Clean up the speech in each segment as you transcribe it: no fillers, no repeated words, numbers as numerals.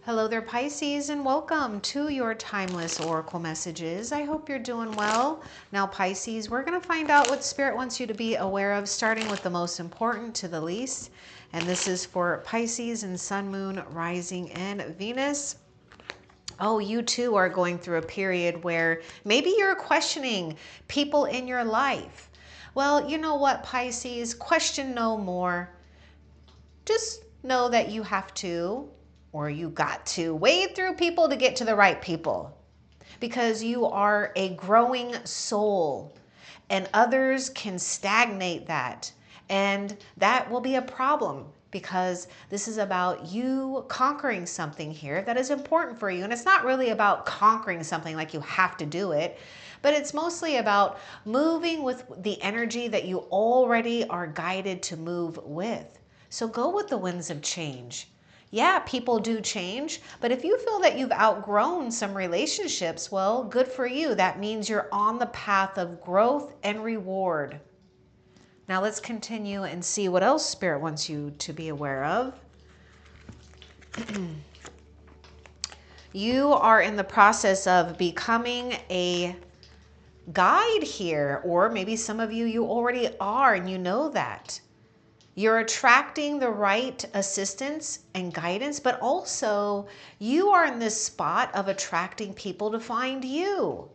Hello there, Pisces, and welcome to your timeless oracle messages. I hope you're doing well. Now, Pisces, we're going to find out what Spirit wants you to be aware of, starting with the most important to the least. And this is for Pisces and Sun, Moon, Rising, and Venus. Oh, you too are going through a period where maybe you're questioning people in your life. Well, you know what, Pisces? Question no more. Just know that you have to, or you got to, wade through people to get to the right people, because you are a growing soul and others can stagnate that. And that will be a problem, because this is about you conquering something here that is important for you. And it's not really about conquering something like you have to do it, but it's mostly about moving with the energy that you already are guided to move with. So go with the winds of change. Yeah, people do change, but if you feel that you've outgrown some relationships, well, good for you. That means you're on the path of growth and reward. Now let's continue and see what else Spirit wants you to be aware of. You are in the process of becoming a guide here, or maybe some of you already are and you know that. You're attracting the right assistance and guidance, but also you are in this spot of attracting people to find you.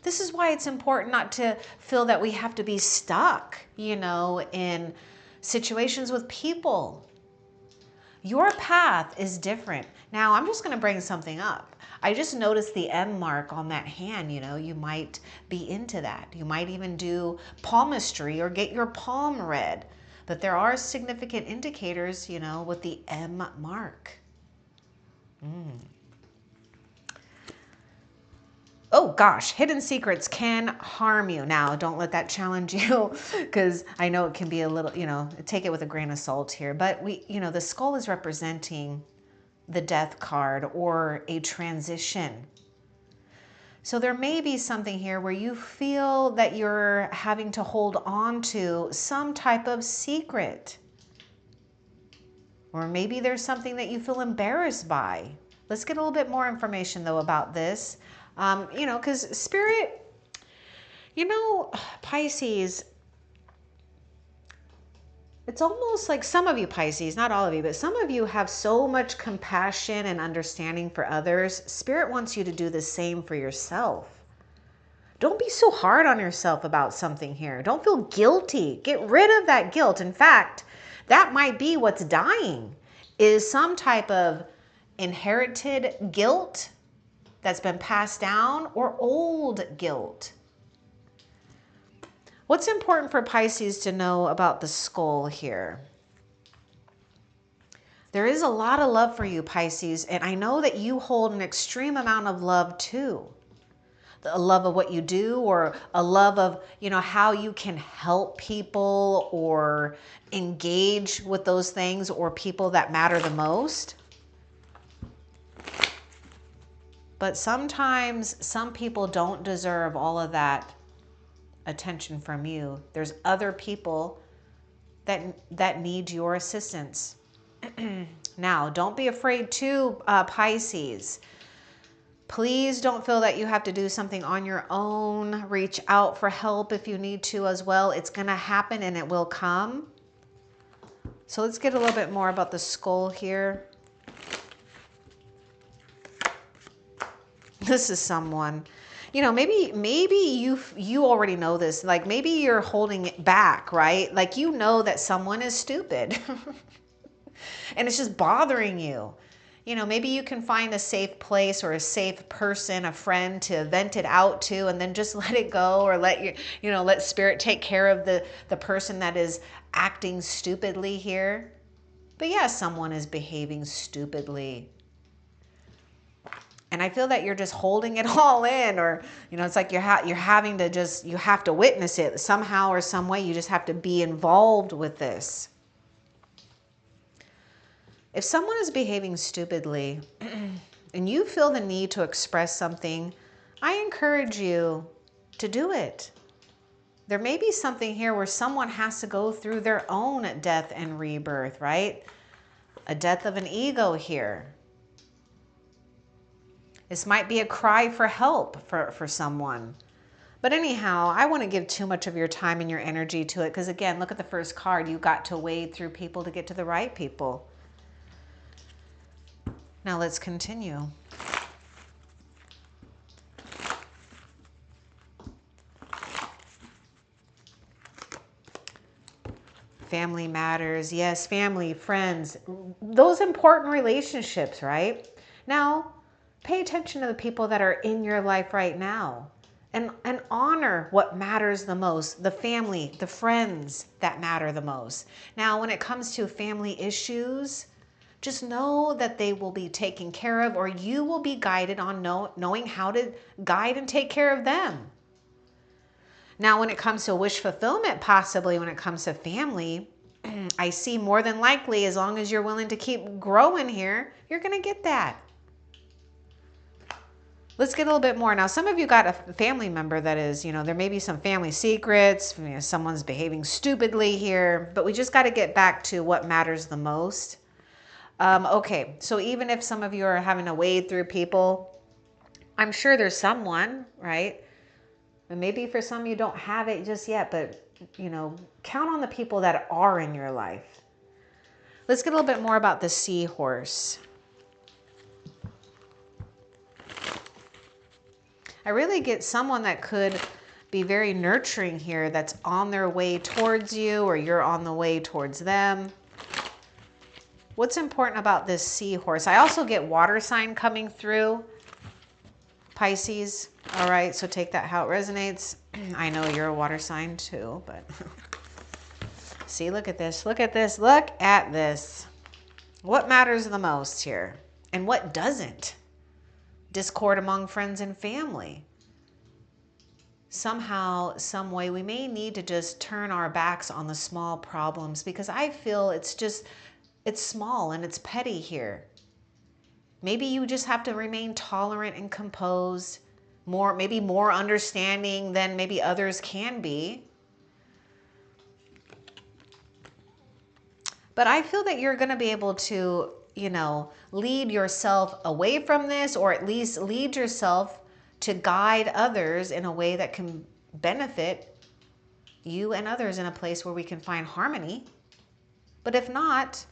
This is why it's important not to feel that we have to be stuck, in situations with people. Your path is different. Now, I'm just going to bring something up. I just noticed the M mark on that hand. You might be into that. You might even do palmistry or get your palm read. But there are significant indicators, with the M mark. Oh gosh, hidden secrets can harm you. Now, don't let that challenge you, because I know it can be a little, take it with a grain of salt here. But the skull is representing the death card or a transition. So there may be something here where you feel that you're having to hold on to some type of secret. Or maybe there's something that you feel embarrassed by. Let's get a little bit more information though about this. Because Spirit, Pisces, it's almost like some of you Pisces, not all of you, but some of you have so much compassion and understanding for others. Spirit wants you to do the same for yourself. Don't be so hard on yourself about something here. Don't feel guilty. Get rid of that guilt. In fact, that might be what's dying, is some type of inherited guilt that's been passed down, or old guilt. What's important for Pisces to know about the skull here? There is a lot of love for you, Pisces, and I know that you hold an extreme amount of love too. A love of what you do, or a love of, how you can help people or engage with those things or people that matter the most. But sometimes some people don't deserve all of that attention from you. There's other people that need your assistance. Now, don't be afraid to, Pisces. Please don't feel that you have to do something on your own. Reach out for help if you need to as well. It's going to happen and it will come. So let's get a little bit more about the skull here. This is someone, maybe you already know this. Like maybe you're holding it back, right? Like that someone is stupid and it's just bothering you. Maybe you can find a safe place or a safe person, a friend to vent it out to, and then just let it go, or let Spirit take care of the person that is acting stupidly here. But yeah, someone is behaving stupidly. And I feel that you're just holding it all in, or, it's like you're having to you have to witness it somehow or some way. You just have to be involved with this. If someone is behaving stupidly and you feel the need to express something, I encourage you to do it. There may be something here where someone has to go through their own death and rebirth, right? A death of an ego here. This might be a cry for help for someone. But anyhow, I wouldn't give too much of your time and your energy to it because, again, look at the first card. You got to wade through people to get to the right people. Now let's continue. Family matters. Yes, family, friends, those important relationships, right? Now, pay attention to the people that are in your life right now and honor what matters the most, the family, the friends that matter the most. Now, when it comes to family issues, just know that they will be taken care of, or you will be guided on knowing how to guide and take care of them. Now, when it comes to wish fulfillment, possibly when it comes to family, I see more than likely, as long as you're willing to keep growing here, you're going to get that. Let's get a little bit more. Now, some of you got a family member that is, there may be some family secrets. Someone's behaving stupidly here, but we just got to get back to what matters the most. Okay, so even if some of you are having to wade through people, I'm sure there's someone, right? And maybe for some you don't have it just yet, but count on the people that are in your life. Let's get a little bit more about the seahorse. I really get someone that could be very nurturing here, that's on their way towards you, or you're on the way towards them. What's important about this seahorse? I also get water sign coming through, Pisces. All right, so take that how it resonates. I know you're a water sign too, but see, look at this, look at this, look at this. What matters the most here and what doesn't? Discord among friends and family. Somehow, some way, we may need to just turn our backs on the small problems, because I feel it's small and it's petty here. Maybe you just have to remain tolerant and composed, maybe more understanding than maybe others can be. But I feel that you're going to be able to, lead yourself away from this, or at least lead yourself to guide others in a way that can benefit you and others in a place where we can find harmony. But if not,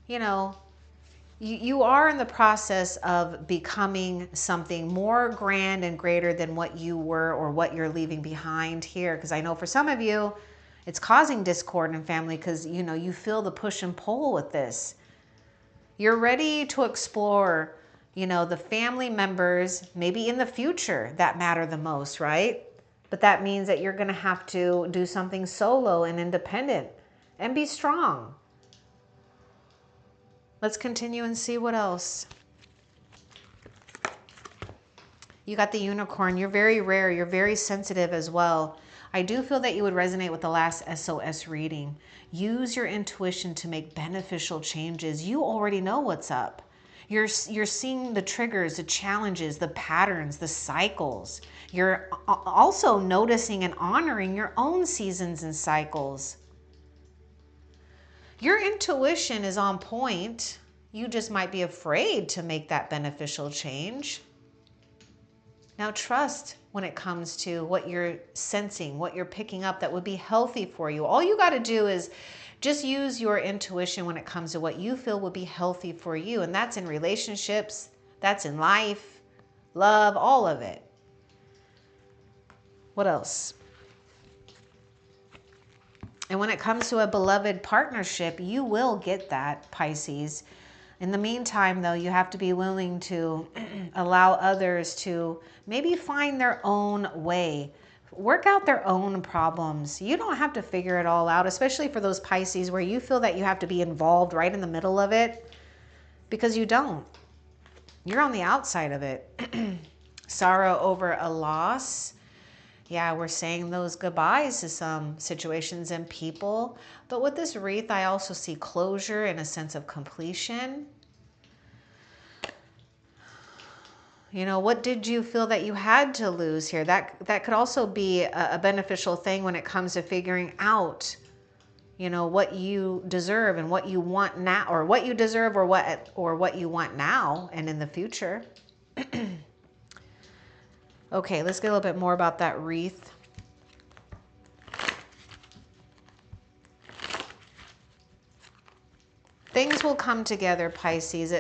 you are in the process of becoming something more grand and greater than what you were or what you're leaving behind here. Because I know for some of you, it's causing discord in family because, you feel the push and pull with this. You're ready to explore, the family members, maybe in the future, that matter the most, right? But that means that you're going to have to do something solo and independent and be strong. Let's continue and see what else. You got the unicorn. You're very rare. You're very sensitive as well. I do feel that you would resonate with the last SOS reading. Use your intuition to make beneficial changes. You already know what's up. You're seeing the triggers, the challenges, the patterns, the cycles. You're also noticing and honoring your own seasons and cycles. Your intuition is on point. You just might be afraid to make that beneficial change. Now trust when it comes to what you're sensing, what you're picking up that would be healthy for you. All you got to do is just use your intuition when it comes to what you feel would be healthy for you. And that's in relationships, that's in life, love, all of it. What else? And when it comes to a beloved partnership, you will get that, Pisces. In the meantime, though, you have to be willing to allow others to maybe find their own way, work out their own problems. You don't have to figure it all out, especially for those Pisces where you feel that you have to be involved right in the middle of it, because you don't. You're on the outside of it. Sorrow over a loss. Yeah, we're saying those goodbyes to some situations and people. But with this wreath, I also see closure and a sense of completion. What did you feel that you had to lose here? That could also be a beneficial thing when it comes to figuring out, what you deserve and what you want now, or what you deserve, or what you want now and in the future. Okay, let's get a little bit more about that wreath. Things will come together, Pisces.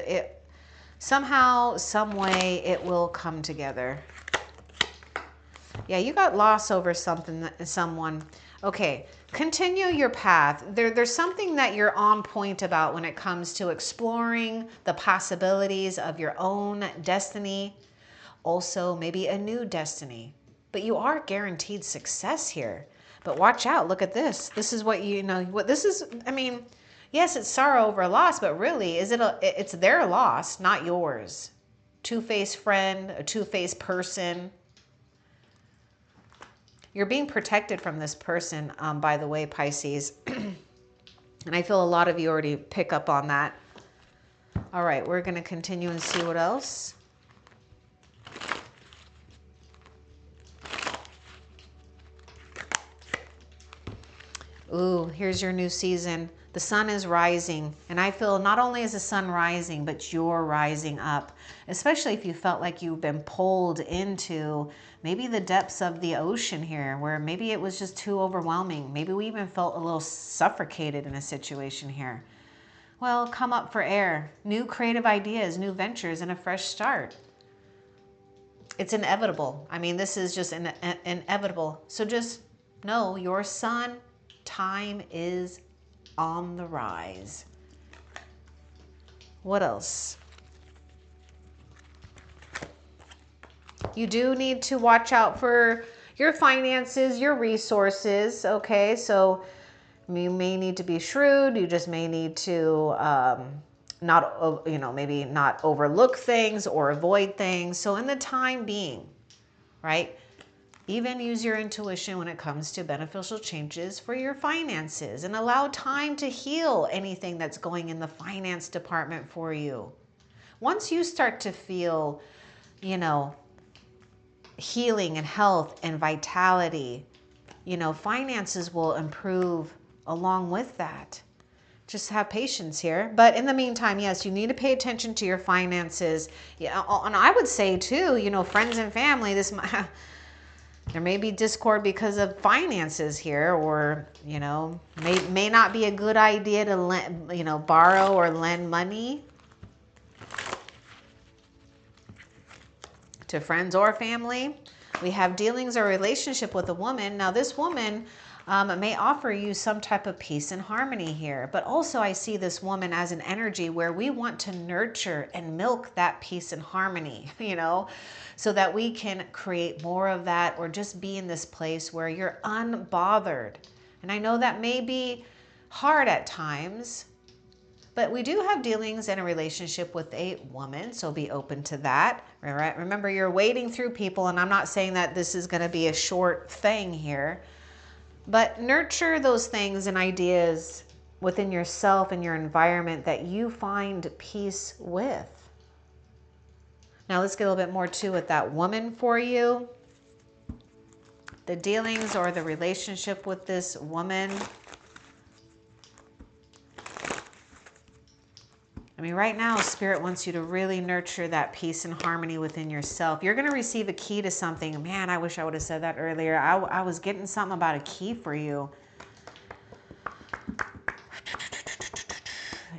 Somehow, some way, it will come together. Yeah, you got lost over someone. Okay, continue your path. There's something that you're on point about when it comes to exploring the possibilities of your own destiny. Also, maybe a new destiny. But you are guaranteed success here. But watch out. Look at this. This is what what this is. I mean, yes, it's sorrow over a loss, but really, it's their loss, not yours. Two-faced friend, a two-faced person. You're being protected from this person, by the way, Pisces. And I feel a lot of you already pick up on that. All right, we're going to continue and see what else. Ooh, here's your new season. The sun is rising. And I feel not only is the sun rising, but you're rising up. Especially if you felt like you've been pulled into maybe the depths of the ocean here, where maybe it was just too overwhelming. Maybe we even felt a little suffocated in a situation here. Well, come up for air. New creative ideas, new ventures, and a fresh start. It's inevitable. I mean, this is just inevitable. So just know your sun time is on the rise. What else? You do need to watch out for your finances, your resources, okay? So you may need to be shrewd. You just may need to maybe not overlook things or avoid things. So in the time being, right? Even use your intuition when it comes to beneficial changes for your finances, and allow time to heal anything that's going in the finance department for you. Once you start to feel, healing and health and vitality, finances will improve along with that. Just have patience here. But in the meantime, yes, you need to pay attention to your finances. Yeah, and I would say too, friends and family, there may be discord because of finances here, or, may not be a good idea to borrow or lend money to friends or family. We have dealings or relationship with a woman. Now this woman may offer you some type of peace and harmony here, but also I see this woman as an energy where we want to nurture and milk that peace and harmony, so that we can create more of that, or just be in this place where you're unbothered. And I know that may be hard at times, but we do have dealings in a relationship with a woman, so be open to that. Right? Remember, you're wading through people, and I'm not saying that this is going to be a short thing here, but nurture those things and ideas within yourself and your environment that you find peace with. Now let's get a little bit more to with that woman for you. The dealings or the relationship with this woman. I mean, right now, Spirit wants you to really nurture that peace and harmony within yourself. You're going to receive a key to something. Man, I wish I would have said that earlier. I was getting something about a key for you.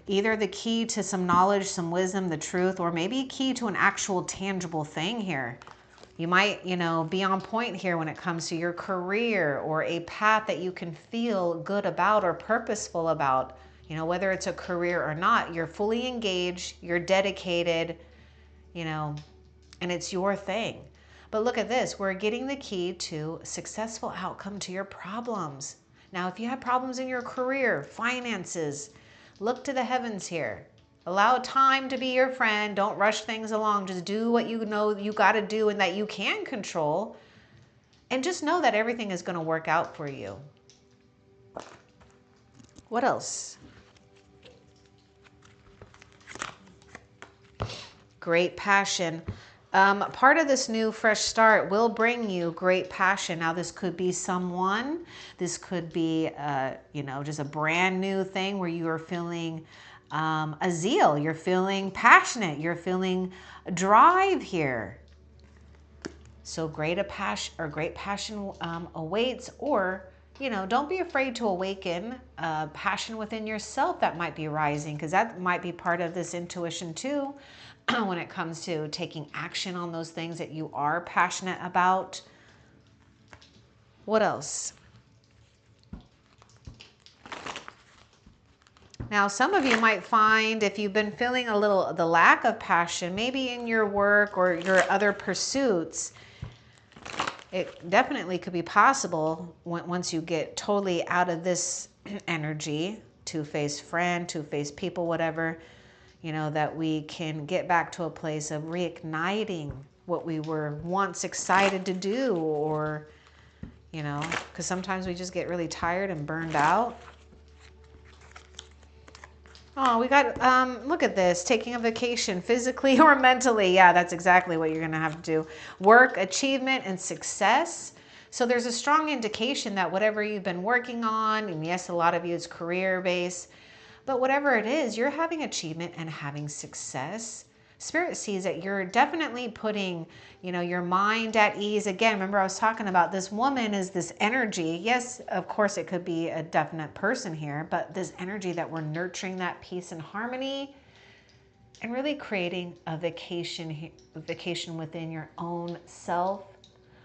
Either the key to some knowledge, some wisdom, the truth, or maybe a key to an actual tangible thing here. You might, be on point here when it comes to your career, or a path that you can feel good about or purposeful about. Whether it's a career or not, you're fully engaged, you're dedicated, and it's your thing. But look at this. We're getting the key to successful outcome to your problems. Now, if you have problems in your career, finances, look to the heavens here. Allow time to be your friend. Don't rush things along. Just do what you know you got to do and that you can control. And just know that everything is going to work out for you. What else? Great passion. Part of this new fresh start will bring you great passion. Now, this could be someone. This could be, just a brand new thing where you are feeling a zeal. You're feeling passionate. You're feeling drive here. So great passion awaits, or, don't be afraid to awaken passion within yourself that might be rising, because that might be part of this intuition too, when it comes to taking action on those things that you are passionate about. What else? Now, some of you might find, if you've been feeling the lack of passion, maybe in your work or your other pursuits, it definitely could be possible once you get totally out of this energy, two-faced friend, two-faced people, whatever, that we can get back to a place of reigniting what we were once excited to do, or, because sometimes we just get really tired and burned out. Oh, we got, look at this, taking a vacation physically or mentally. Yeah, that's exactly what you're going to have to do. Work, achievement, and success. So there's a strong indication that whatever you've been working on, and yes, a lot of you it's career-based, but whatever it is, you're having achievement and having success. Spirit sees that you're definitely putting, your mind at ease. Again, remember I was talking about this woman is this energy. Yes, of course it could be a definite person here, but this energy that we're nurturing that peace and harmony and really creating a vacation within your own self.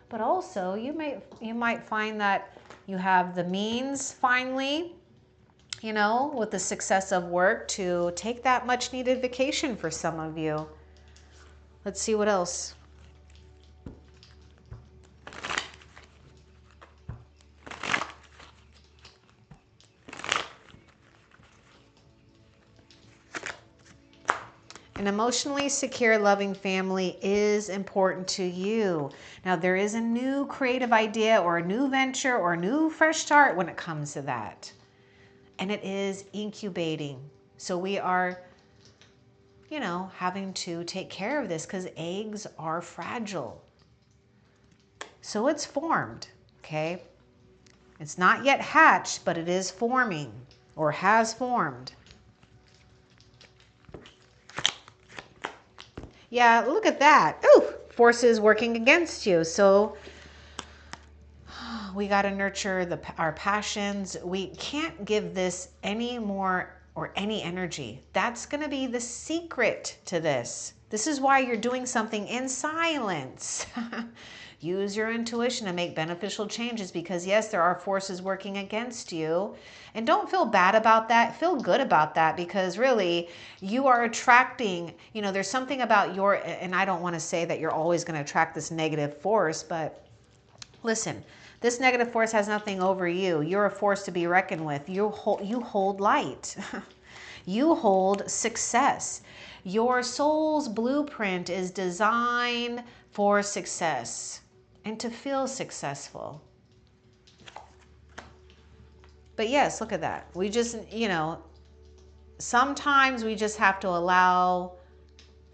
But also you might find that you have the means finally, with the success of work, to take that much needed vacation for some of you. Let's see what else. An emotionally secure, loving family is important to you. Now, there is a new creative idea or a new venture or a new fresh start when it comes to that. And it is incubating. So we are, having to take care of this because eggs are fragile. So it's formed, okay? It's not yet hatched, but it is forming or has formed. Yeah, look at that. Ooh, forces working against you. So we got to nurture our passions. We can't give this any more or any energy. That's going to be the secret to this. This is why you're doing something in silence. Use your intuition to make beneficial changes, because yes, there are forces working against you. And don't feel bad about that. Feel good about that, because really you are attracting, there's something about and I don't want to say that you're always going to attract this negative force, but listen, this negative force has nothing over you. You're a force to be reckoned with. You hold light. You hold success. Your soul's blueprint is designed for success and to feel successful. But yes, look at that. We just, sometimes we just have to allow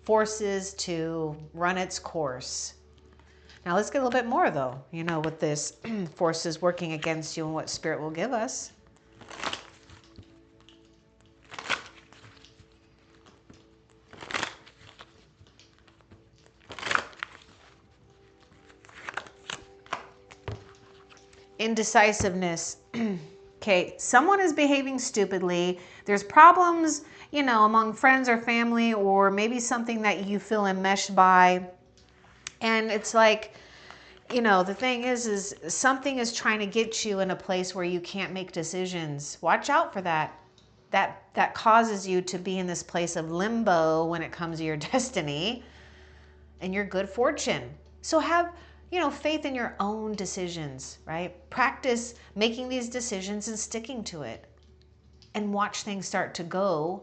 forces to run its course. Now let's get a little bit more though, with this forces working against you and what Spirit will give us. Indecisiveness. Okay, someone is behaving stupidly. There's problems, among friends or family, or maybe something that you feel enmeshed by. And it's like, the thing is something is trying to get you in a place where you can't make decisions. Watch out for that. That causes you to be in this place of limbo when it comes to your destiny and your good fortune. So have, faith in your own decisions, right? Practice making these decisions and sticking to it, and watch things start to go,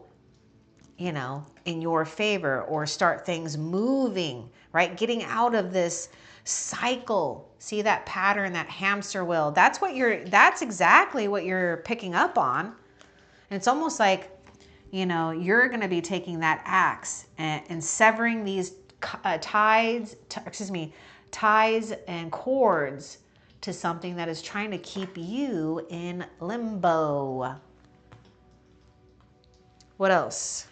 in your favor, or start things moving, right? Getting out of this cycle. See that pattern, that hamster wheel? That's exactly what you're picking up on. And it's almost like, you're going to be taking that axe and severing these ties and cords to something that is trying to keep you in limbo. What else?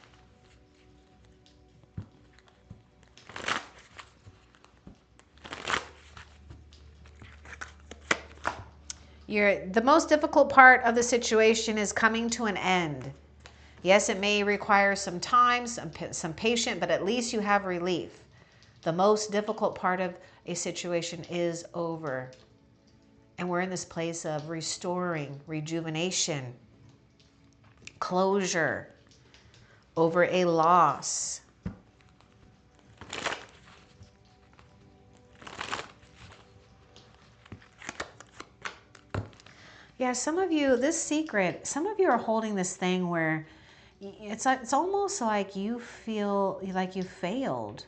The most difficult part of the situation is coming to an end. Yes, it may require some time, some patience, but at least you have relief. The most difficult part of a situation is over. And we're in this place of restoring, rejuvenation, closure over a loss. Yeah, some of you, this secret, some of you are holding this thing where it's almost like you feel like you failed.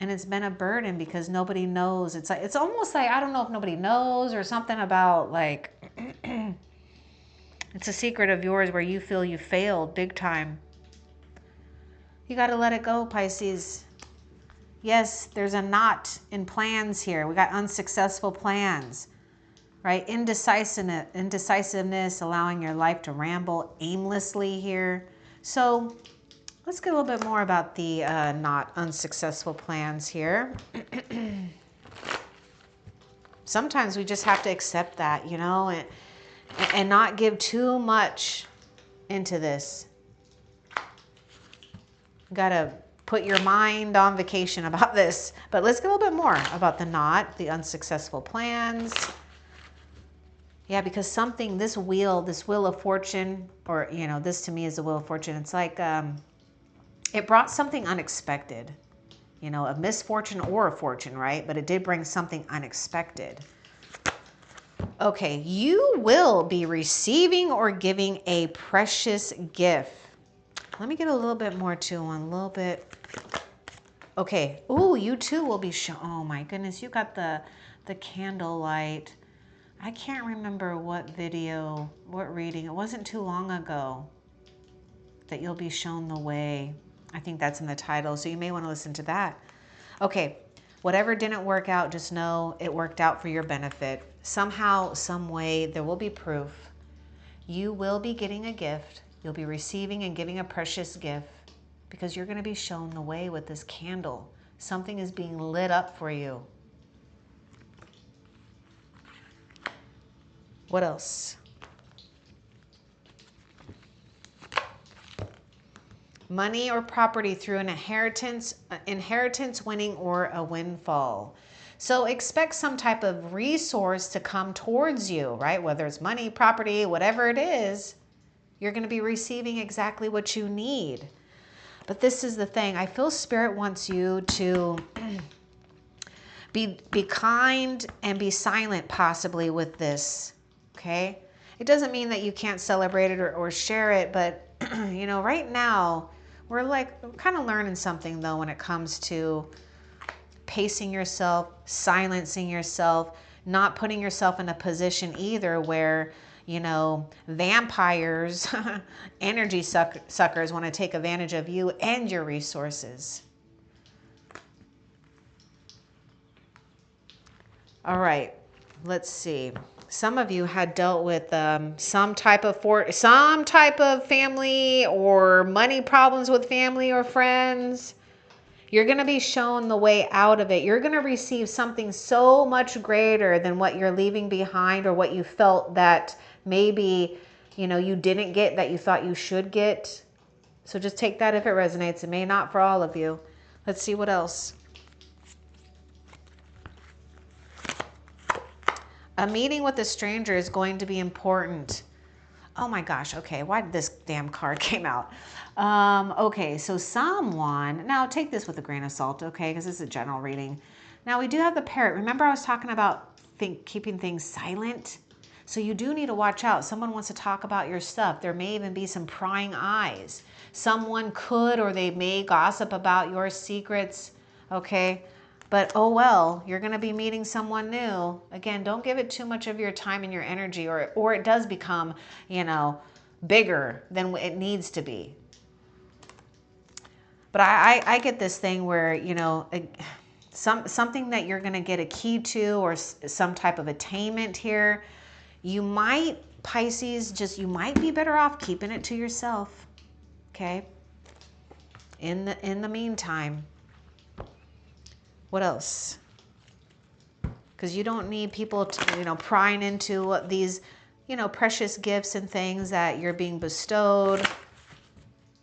And it's been a burden because nobody knows. It's almost like, I don't know if nobody knows or something about like, it's a secret of yours where you feel you failed big time. You got to let it go, Pisces. Yes, there's a knot in plans here. We got unsuccessful plans, right? Indecisiveness, allowing your life to ramble aimlessly here. So let's get a little bit more about the not unsuccessful plans here. Sometimes we just have to accept that, you know, and not give too much into this. Got to put your mind on vacation about this. But let's get a little bit more about the knot, the unsuccessful plans. Yeah, because something, this wheel of fortune, or, you know, this to me is the wheel of fortune. It's like it brought something unexpected, you know, a misfortune or a fortune, right? But it did bring something unexpected. Okay, you will be receiving or giving a precious gift. Let me get a little bit more too, a little bit. Okay. Ooh, you too will be shown. Oh my goodness, you got the candlelight. I can't remember what video, what reading. It wasn't too long ago that you'll be shown the way. I think that's in the title, so you may want to listen to that. Okay. Whatever didn't work out, just know it worked out for your benefit. Somehow, some way, there will be proof. You will be getting a gift. You'll be receiving and giving a precious gift because you're going to be shown the way with this candle. Something is being lit up for you. What else? Money or property through an inheritance winning or a windfall. So expect some type of resource to come towards you, right? Whether it's money, property, whatever it is, you're going to be receiving exactly what you need. But this is the thing. I feel Spirit wants you to be kind and be silent possibly with this, okay? It doesn't mean that you can't celebrate it or share it, but, you know, right now, we're kind of learning something, though, when it comes to pacing yourself, silencing yourself, not putting yourself in a position either where, you know, vampires, energy suckers want to take advantage of you and your resources. All right, let's see. Some of you had dealt with some type of family or money problems with family or friends. You're going to be shown the way out of it. You're going to receive something so much greater than what you're leaving behind or what you felt that maybe, you know, you didn't get that you thought you should get. So just take that if it resonates. It may not for all of you. Let's see what else. A meeting with a stranger is going to be important. Oh my gosh, okay, why did this damn card came out? Okay, so someone, now take this with a grain of salt, okay, because this is a general reading. Now we do have the parrot. Remember I was talking about keeping things silent? So you do need to watch out. Someone wants to talk about your stuff. There may even be some prying eyes. Someone could or they may gossip about your secrets, okay? But oh well, you're going to be meeting someone new. Again, don't give it too much of your time and your energy or it does become, you know, bigger than it needs to be. But I get this thing where, you know, something that you're going to get a key to or some type of attainment here. You might Pisces, just you might be better off keeping it to yourself. Okay? In the meantime. What else? Because you don't need people to, prying into these, precious gifts and things that you're being bestowed.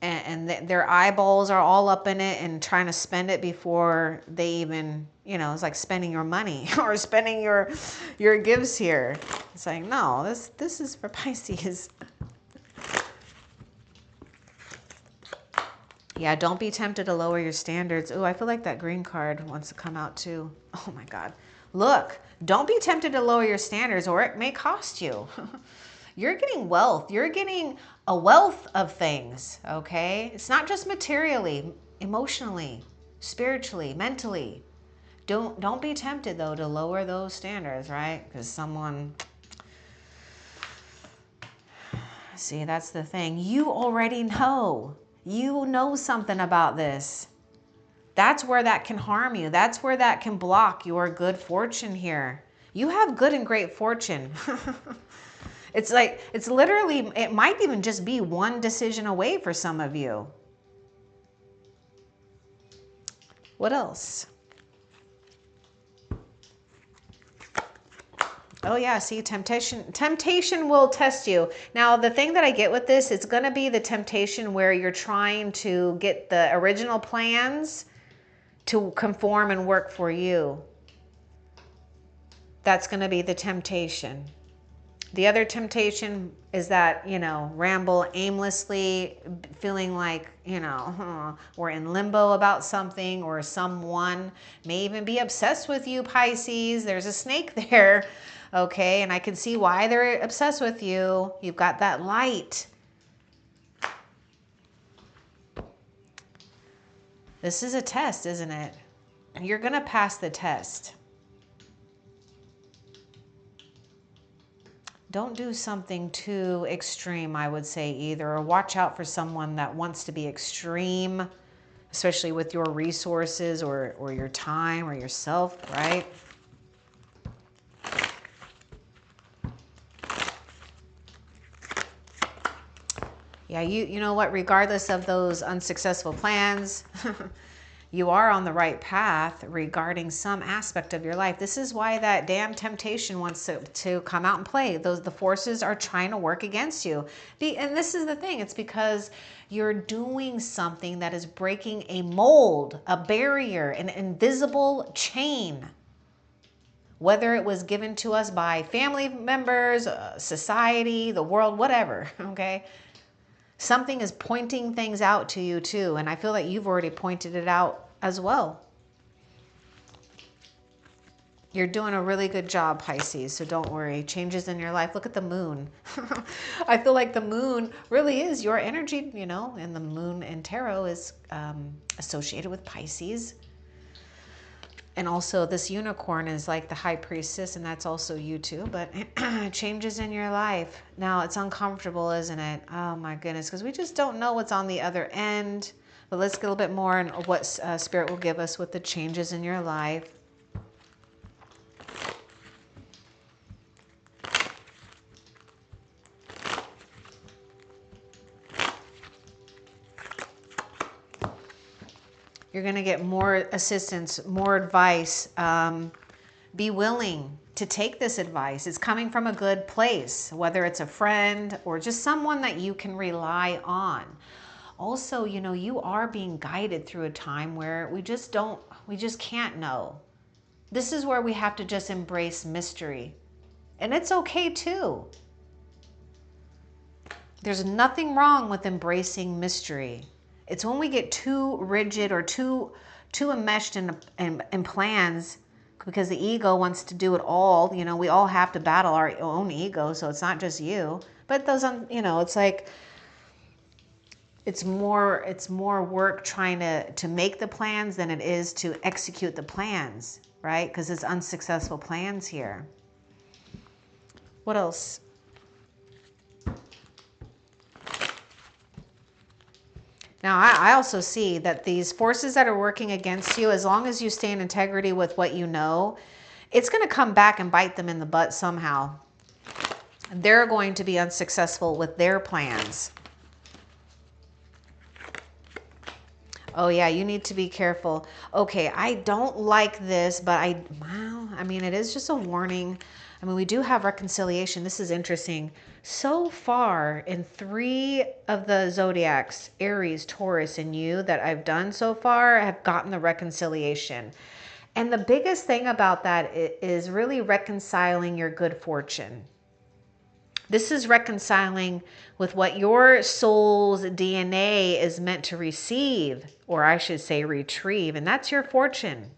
And their eyeballs are all up in it and trying to spend it before they even, it's like spending your money or spending your gifts here. It's like, no, this is for Pisces. Yeah, don't be tempted to lower your standards. Oh, I feel like that green card wants to come out too. Oh my God. Look, don't be tempted to lower your standards or it may cost you. You're getting wealth. You're getting a wealth of things, okay? It's not just materially, emotionally, spiritually, mentally. Don't be tempted though to lower those standards, right? Because see, that's the thing. You already know. You know something about this. That's where that can harm you. That's where that can block your good fortune here. You have good and great fortune. It's like, it's literally, it might even just be one decision away for some of you. What else? Oh yeah, see, temptation will test you. Now, the thing that I get with this, it's going to be the temptation where you're trying to get the original plans to conform and work for you. That's going to be the temptation. The other temptation is that, ramble aimlessly, feeling like, we're in limbo about something, or someone may even be obsessed with you, Pisces. There's a snake there, okay? And I can see why they're obsessed with you. You've got that light. This is a test, isn't it? You're going to pass the test. Don't do something too extreme, I would say, either. Or watch out for someone that wants to be extreme, especially with your resources or your time or yourself, right? Yeah, you know what? Regardless of those unsuccessful plans, you are on the right path regarding some aspect of your life. This is why that damn temptation wants to come out and play. The forces are trying to work against you. And this is the thing. It's because you're doing something that is breaking a mold, a barrier, an invisible chain. Whether it was given to us by family members, society, the world, whatever, okay? Something is pointing things out to you too. And I feel like you've already pointed it out as well. You're doing a really good job, Pisces, so don't worry. Changes in your life. Look at the moon. I feel like the moon really is your energy, and the moon in tarot is associated with Pisces. And also this unicorn is like the high priestess, and that's also you too. But changes in your life. Now, it's uncomfortable, isn't it? Oh my goodness, because we just don't know what's on the other end. But let's get a little bit more on what Spirit will give us with the changes in your life. You're going to get more assistance, more advice. Be willing to take this advice. It's coming from a good place, whether it's a friend or just someone that you can rely on. Also, you are being guided through a time where we just can't know. This is where we have to just embrace mystery. And it's okay too. There's nothing wrong with embracing mystery. It's when we get too rigid or too enmeshed in plans because the ego wants to do it all. We all have to battle our own ego, so it's not just you. But those, it's like it's more work trying to make the plans than it is to execute the plans, right? Because it's unsuccessful plans here. What else? Now, I also see that these forces that are working against you, as long as you stay in integrity with what you know, it's going to come back and bite them in the butt somehow. They're going to be unsuccessful with their plans. Oh yeah, you need to be careful. Okay, I don't like this, but well, I mean, it is just a warning. I mean, we do have reconciliation. This is interesting. So far in 3 of the zodiacs, Aries, Taurus, and you that I've done so far, I have gotten the reconciliation. And the biggest thing about that is really reconciling your good fortune. This is reconciling with what your soul's DNA is meant to receive, or I should say retrieve, and that's your fortune.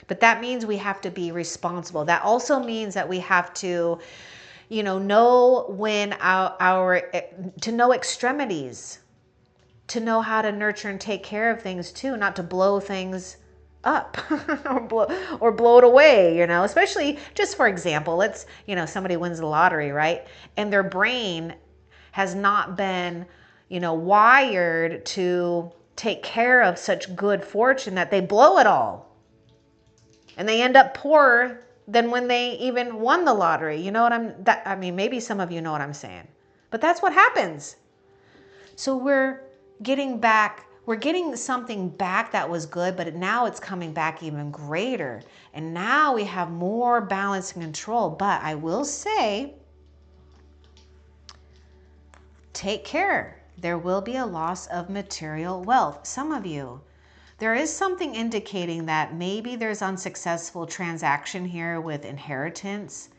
But that means we have to be responsible. That also means that we have to, know when to know extremities, to know how to nurture and take care of things too, not to blow things up or blow it away, especially just for example, let's, somebody wins the lottery, right? And their brain has not been, wired to take care of such good fortune that they blow it all. And they end up poorer than when they even won the lottery. You know what maybe some of you know what I'm saying, but that's what happens. So we're getting something back that was good, but now it's coming back even greater. And now we have more balance and control. But I will say, take care. There will be a loss of material wealth. Some of you, there is something indicating that maybe there's unsuccessful transaction here with inheritance.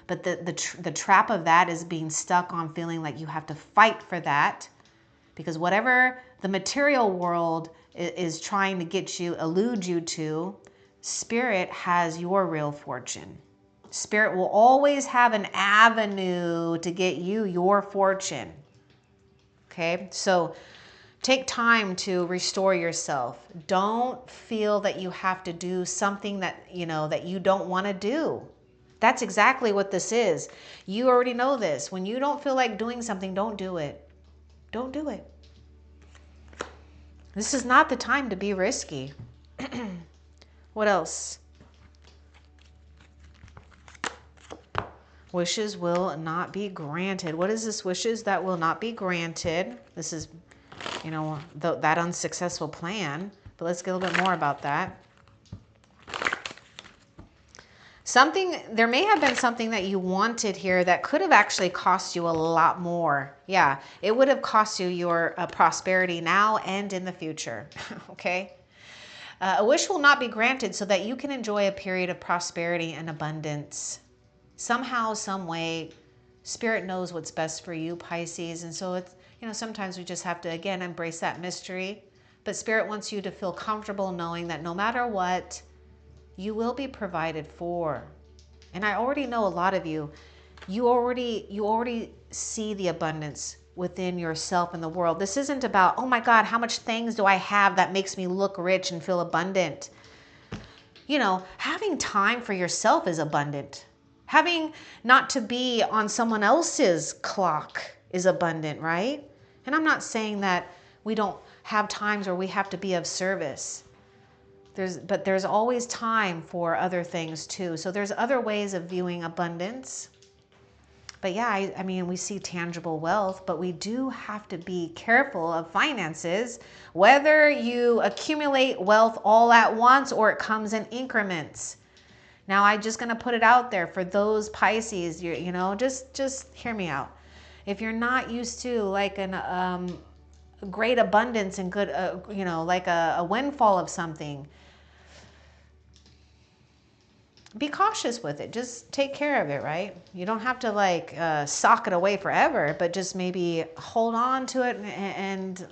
But the trap of that is being stuck on feeling like you have to fight for that. Because whatever the material world is trying to elude you to, Spirit has your real fortune. Spirit will always have an avenue to get you your fortune. Okay, so take time to restore yourself. Don't feel that you have to do something that you don't want to do. That's exactly what this is. You already know this. When you don't feel like doing something, don't do it. Don't do it. This is not the time to be risky. What else? Wishes will not be granted. What is this? Wishes that will not be granted. This is, that unsuccessful plan. But let's get a little bit more about that. There may have been something that you wanted here that could have actually cost you a lot more. Yeah, it would have cost you your prosperity now and in the future. Okay? A wish will not be granted so that you can enjoy a period of prosperity and abundance. Somehow, some way, Spirit knows what's best for you, Pisces. And so it's, sometimes we just have to, again, embrace that mystery. But Spirit wants you to feel comfortable knowing that no matter what, you will be provided for. And I already know a lot of you already see the abundance within yourself and the world. This isn't about, oh my God, how much things do I have that makes me look rich and feel abundant? Having time for yourself is abundant. Having not to be on someone else's clock is abundant, right? And I'm not saying that we don't have times where we have to be of service. But there's always time for other things too. So there's other ways of viewing abundance. But yeah, I mean, we see tangible wealth, but we do have to be careful of finances, whether you accumulate wealth all at once or it comes in increments. Now, I'm just going to put it out there for those Pisces, just hear me out. If you're not used to like a great abundance and good, like a windfall of something, be cautious with it. Just take care of it, right? You don't have to sock it away forever, but just maybe hold on to it and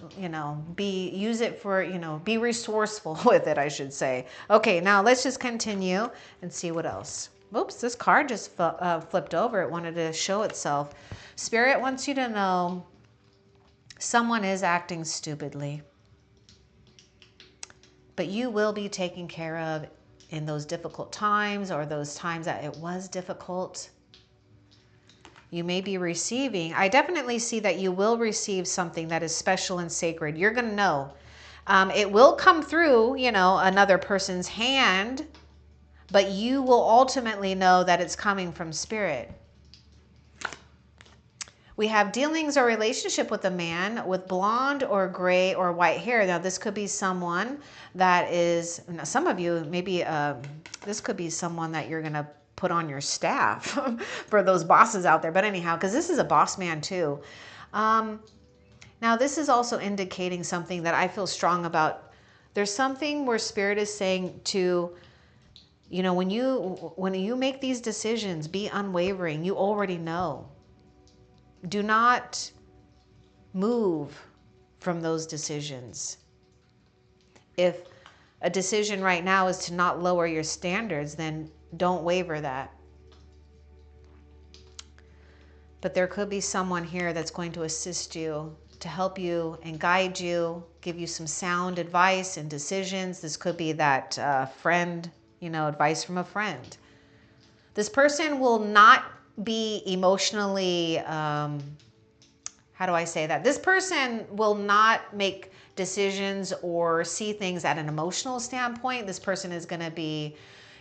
use it for, be resourceful with it, I should say. Okay, now let's just continue and see what else. Oops, this card just flipped over. It wanted to show itself. Spirit wants you to know someone is acting stupidly, but you will be taken care of in those difficult times or those times that it was difficult. You may be receiving. I definitely see that you will receive something that is special and sacred. You're going to know. It will come through, another person's hand, but you will ultimately know that it's coming from Spirit. We have dealings or relationship with a man with blonde or gray or white hair. Now, this could be someone that is, some of you, maybe this could be someone that you're going to put on your staff for those bosses out there. But anyhow, because this is a boss man too. Now, this is also indicating something that I feel strong about. There's something where Spirit is saying to, you know, when you make these decisions, be unwavering. You already know. Do not move from those decisions. If a decision right now is to not lower your standards, then don't waver that. But there could be someone here that's going to assist you, to help you and guide you, give you some sound advice and decisions. This could be that friend, you know, advice from a friend. This person will not be emotionally, how do I say that? This person will not make decisions or see things at an emotional standpoint. This person is going to be,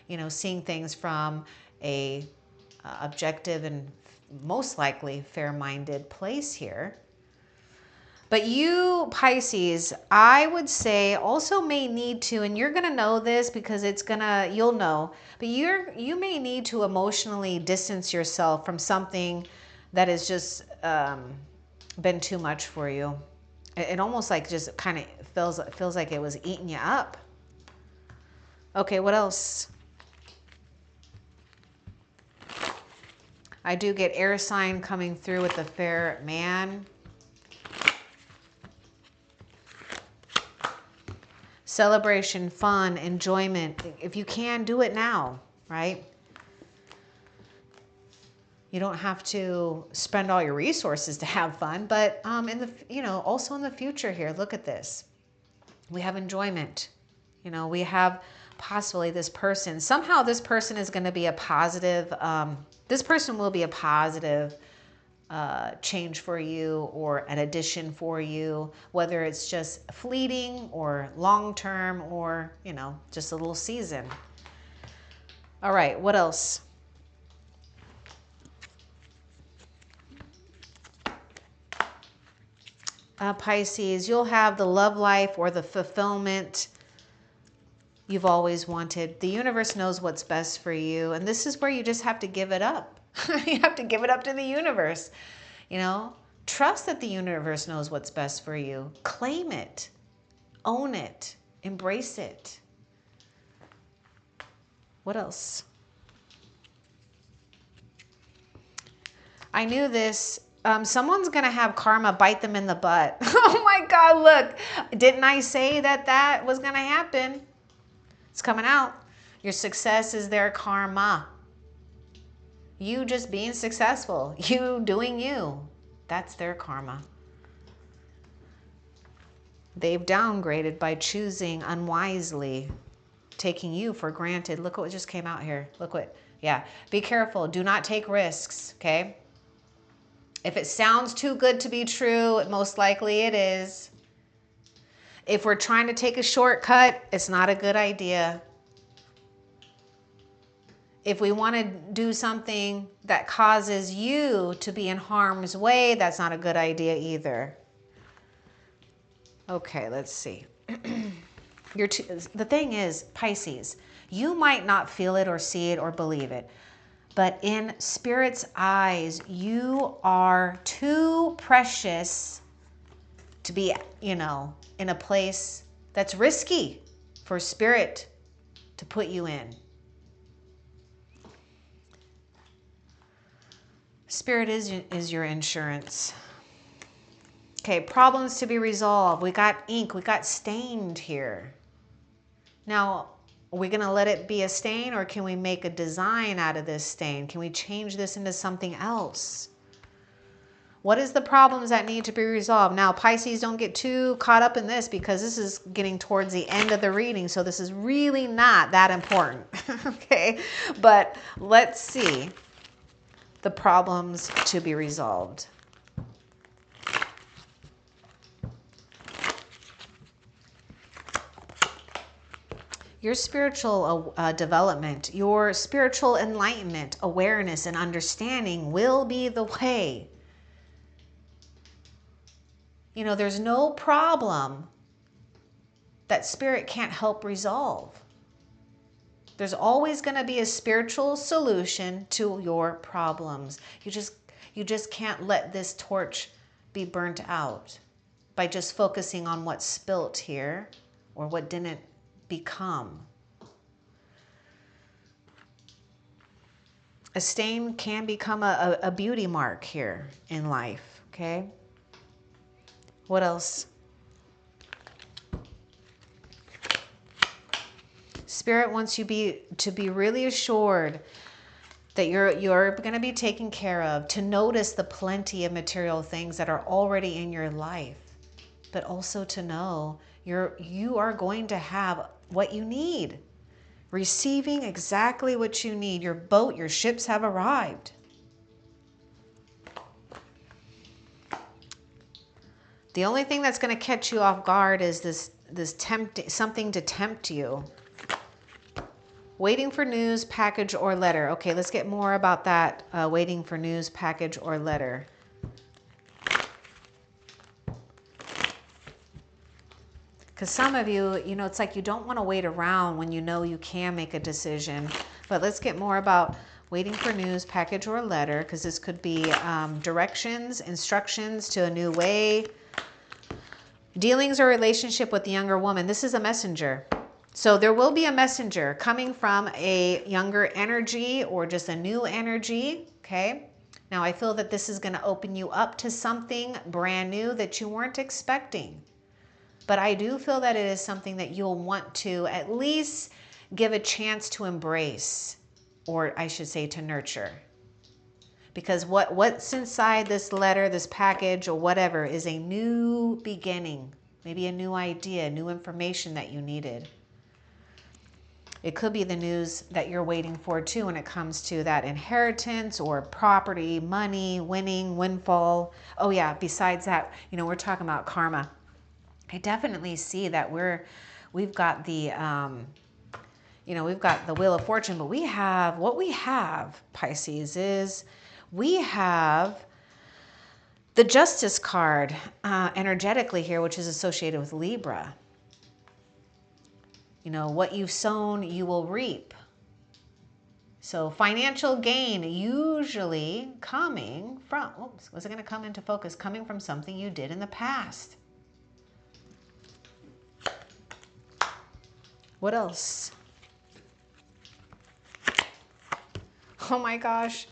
you know, seeing things from a objective and most likely fair-minded place here. But you, Pisces, I would say also may need to, and you're going to know this because you'll know, but you may need to emotionally distance yourself from something that has just been too much for you. It almost like just kind of feels like it was eating you up. Okay, what else? I do get air sign coming through with the fair man. Celebration, fun, enjoyment. If you can, do it now, right? You don't have to spend all your resources to have fun, but also in the future here, look at this. We have enjoyment. You know, we have possibly this person. Somehow this person is going to be a positive, this person will be a positive change for you or an addition for you, whether it's just fleeting or long-term or, you know, just a little season. All right, what else? Pisces, you'll have the love life or the fulfillment you've always wanted. The universe knows what's best for you. And this is where you just have to give it up. You have to give it up to the universe. You know, trust that the universe knows what's best for you. Claim it. Own it. Embrace it. What else? I knew this. Someone's going to have karma bite them in the butt. Oh my God, look. Didn't I say that was going to happen? It's coming out. Your success is their karma. You just being successful. You doing you. That's their karma. They've downgraded by choosing unwisely, taking you for granted. Look what just came out here. Look what, yeah. Be careful. Do not take risks, okay? If it sounds too good to be true, most likely it is. If we're trying to take a shortcut, it's not a good idea. If we want to do something that causes you to be in harm's way, that's not a good idea either. Okay, let's see. The thing is, Pisces, you might not feel it or see it or believe it, but in Spirit's eyes, you are too precious to be, you know, in a place that's risky for Spirit to put you in. Spirit is your insurance. Okay, problems to be resolved. We got ink. We got stained here. Now, are we going to let it be a stain, or can we make a design out of this stain? Can we change this into something else? What is the problems that need to be resolved? Now, Pisces, don't get too caught up in this because this is getting towards the end of the reading. So this is really not that important. Okay, but let's see the problems to be resolved. Your spiritual development, your spiritual enlightenment, awareness, and understanding will be the way. You know, there's no problem that Spirit can't help resolve. There's always going to be a spiritual solution to your problems. You just can't let this torch be burnt out by just focusing on what's spilt here or what didn't become. A stain can become a beauty mark here in life, okay? What else? Spirit wants you to be really assured that you're going to be taken care of, to notice the plenty of material things that are already in your life, but also to know you are going to have what you need, receiving exactly what you need. Your boat, your ships have arrived. The only thing that's going to catch you off guard is this something to tempt you. Waiting for news, package, or letter. Okay, let's get more about that. Waiting for news, package, or letter. Because some of you, you know, it's like you don't want to wait around when you know you can make a decision. But let's get more about waiting for news, package, or letter, because this could be directions, instructions to a new way. Dealings or relationship with the younger woman. This is a messenger. So there will be a messenger coming from a younger energy or just a new energy, okay? Now I feel that this is going to open you up to something brand new that you weren't expecting. But I do feel that it is something that you'll want to at least give a chance to embrace, or I should say to nurture. Because what's inside this letter, this package, or whatever is a new beginning, maybe a new idea, new information that you needed. It could be the news that you're waiting for too when it comes to that inheritance or property, money, winning, windfall. Oh yeah, besides that, you know, we're talking about karma. I definitely see that we've got the, you know, we've got the Wheel of Fortune, but what we have, Pisces, is we have the Justice card energetically here, which is associated with Libra. You know, what you've sown, you will reap. So financial gain usually coming from, oops, was it going to come into focus? Coming from something you did in the past. What else? Oh my gosh.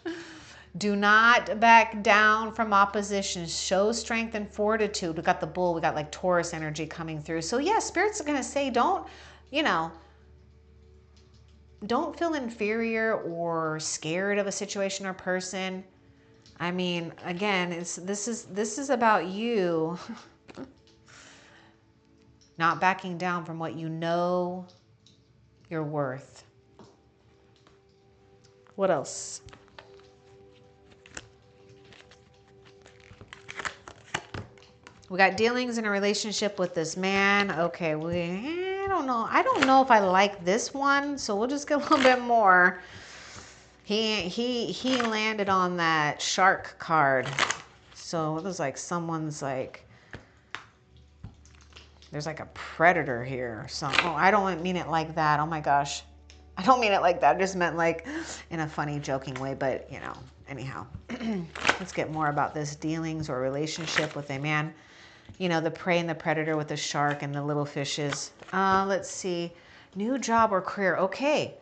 Do not back down from opposition. Show strength and fortitude. We got the bull. We got like Taurus energy coming through. So yeah, Spirit's going to say, don't, you know, don't feel inferior or scared of a situation or person. I mean, again, this is about you not backing down from what you know you're worth. What else? We got dealings in a relationship with this man. Okay, I don't know. I don't know if I like this one, so we'll just get a little bit more. He landed on that shark card. So it was like someone's like, there's like a predator here. So, oh, I don't mean it like that. Oh my gosh. I don't mean it like that. I just meant like in a funny, joking way, but you know, anyhow. Let's get more about this dealings or relationship with a man. You know, the prey and the predator with the shark and the little fishes. Let's see. New job or career. Okay.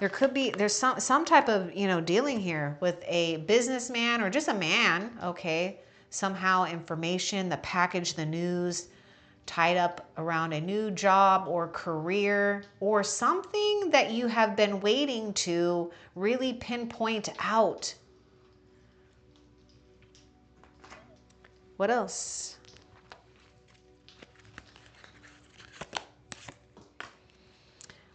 There's some type of, you know, dealing here with a businessman or just a man. Okay. Somehow information, the package, the news tied up around a new job or career or something that you have been waiting to really pinpoint out. What else?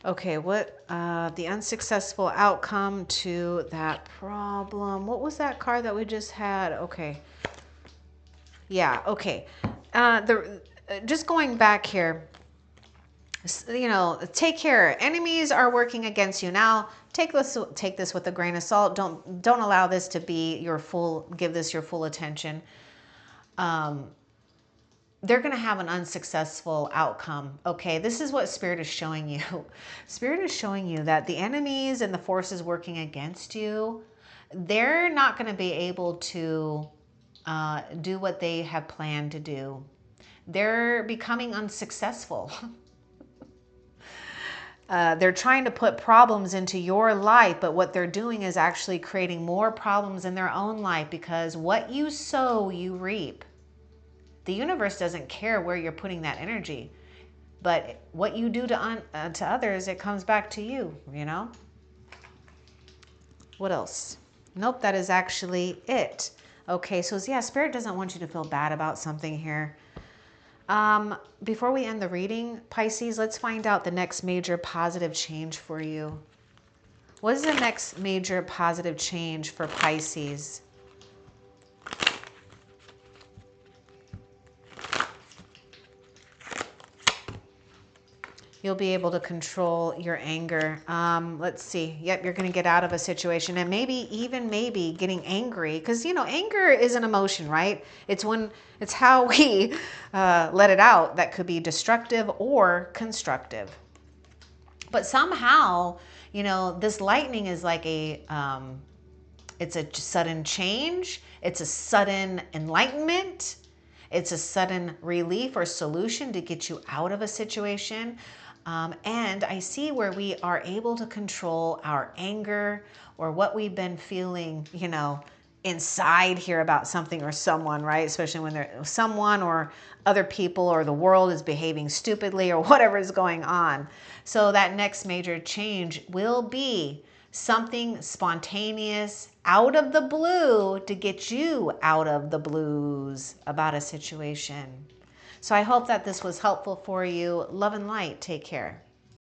Okay, what the unsuccessful outcome to that problem. What was that card that we just had? Okay. Yeah, okay. Just going back here, you know, take care. Enemies are working against you. Now, take this with a grain of salt. Don't allow this to be give this your full attention. they're going to have an unsuccessful outcome. Okay, this is what Spirit is showing you. Spirit is showing you that the enemies and the forces working against you, they're not going to be able to do what they have planned to do. They're becoming unsuccessful. They're trying to put problems into your life, but what they're doing is actually creating more problems in their own life, because what you sow, you reap. The universe doesn't care where you're putting that energy, but what you do to others, it comes back to you, you know? What else? Nope, that is actually it. Okay, so yeah, Spirit doesn't want you to feel bad about something here. Before we end the reading, Pisces, let's find out the next major positive change for you. What is the next major positive change for Pisces? You'll be able to control your anger. Let's see. Yep, you're going to get out of a situation, and maybe getting angry, because you know anger is an emotion, right? It's how we let it out that could be destructive or constructive. But somehow, you know, this lightning is like it's a sudden change. It's a sudden enlightenment. It's a sudden relief or solution to get you out of a situation. And I see where we are able to control our anger or what we've been feeling, you know, inside here about something or someone, right? Especially when someone or other people or the world is behaving stupidly or whatever is going on. So that next major change will be something spontaneous out of the blue to get you out of the blues about a situation. So I hope that this was helpful for you. Love and light. Take care.